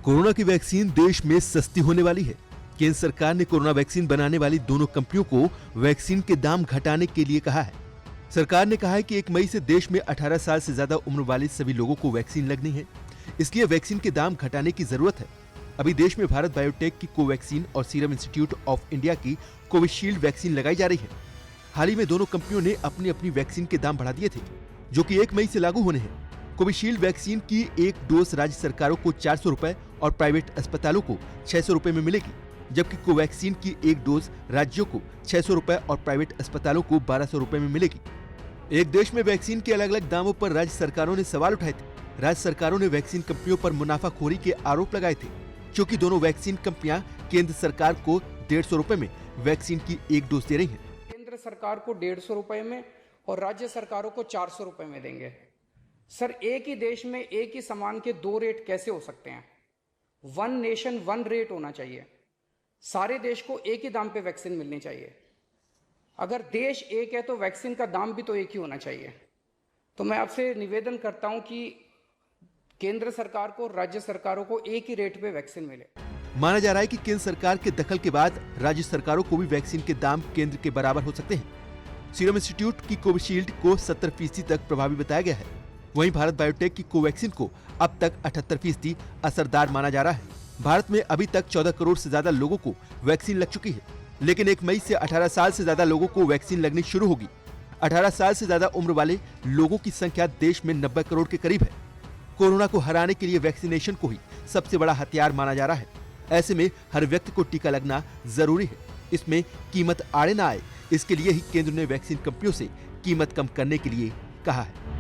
Corona की vaccine देश में सस्ती होने वाली है। केंद्र सरकार ने कोरोना वैक्सीन बनाने वाली दोनों कंपनियों को वैक्सीन के दाम घटाने के लिए कहा है। सरकार ने कहा है कि 1 मई से देश में 18 साल से ज्यादा उम्र वाले सभी लोगों को वैक्सीन लगनी है, इसलिए वैक्सीन के दाम घटाने की जरूरत है। अभी देश में भारत बायोटेक की कोवैक्सीन और सीरम इंस्टीट्यूट ऑफ इंडिया की कोविशील्ड वैक्सीन लगाई जा रही है। हाल ही में दोनों कंपनियों ने अपनी अपनी वैक्सीन के दाम बढ़ा दिए थे, जो कि 1 मई से लागू होने हैं। कोविशील्ड वैक्सीन की एक डोज राज्य सरकारों को 400 रुपए और प्राइवेट अस्पतालों को 600 रुपए में मिलेगी, जबकि कोवैक्सीन की एक डोज राज्यों को 600 रुपए और प्राइवेट अस्पतालों को 1200 रुपए में मिलेगी। एक देश में वैक्सीन के अलग अलग दामों पर राज्य सरकारों ने सवाल उठाए थे। राज्य सरकारों ने वैक्सीन कंपनियों पर मुनाफाखोरी के आरोप लगाए थे, क्योंकि दोनों वैक्सीन कंपनियां केंद्र सरकार को 150 रुपए में वैक्सीन की एक डोज दे रही हैं। केंद्र सरकार को 150 रुपए में और राज्य सरकारों को 400 रुपए में देंगे। सर, एक ही देश में एक ही सामान के 2 रेट कैसे हो सकते हैं? 1 नेशन 1 रेट होना चाहिए। सारे देश को एक ही दाम पे वैक्सीन मिलनी चाहिए। अगर देश एक है तो वैक्सीन का दाम भी तो एक ही होना चाहिए। तो मैं आपसे निवेदन करता हूं कि केंद्र सरकार को, राज्य सरकारों को एक ही रेट पे वैक्सीन मिले। माना जा रहा है कि केंद्र सरकार के दखल के बाद राज्य सरकारों को भी वैक्सीन के दाम केंद्र के बराबर हो सकते हैं। सीरम इंस्टीट्यूट की कोविशील्ड को 70% तक प्रभावी बताया गया है। वहीं भारत बायोटेक की कोवैक्सीन को अब तक 78% असरदार माना जा रहा है। भारत में अभी तक 14 करोड़ से ज्यादा लोगों को वैक्सीन लग चुकी है, लेकिन 1 मई से 18 साल से ज्यादा लोगों को वैक्सीन लगनी शुरू होगी। 18 साल से ज्यादा उम्र वाले लोगों की संख्या देश में 90 करोड़ के करीब है। कोरोना को हराने के लिए वैक्सीनेशन को ही सबसे बड़ा हथियार माना जा रहा है। ऐसे में हर व्यक्ति को टीका लगना जरूरी है। इसमें कीमत आड़े ना आए, इसके लिए ही केंद्र ने वैक्सीन कंपनियों से कीमत कम करने के लिए कहा है।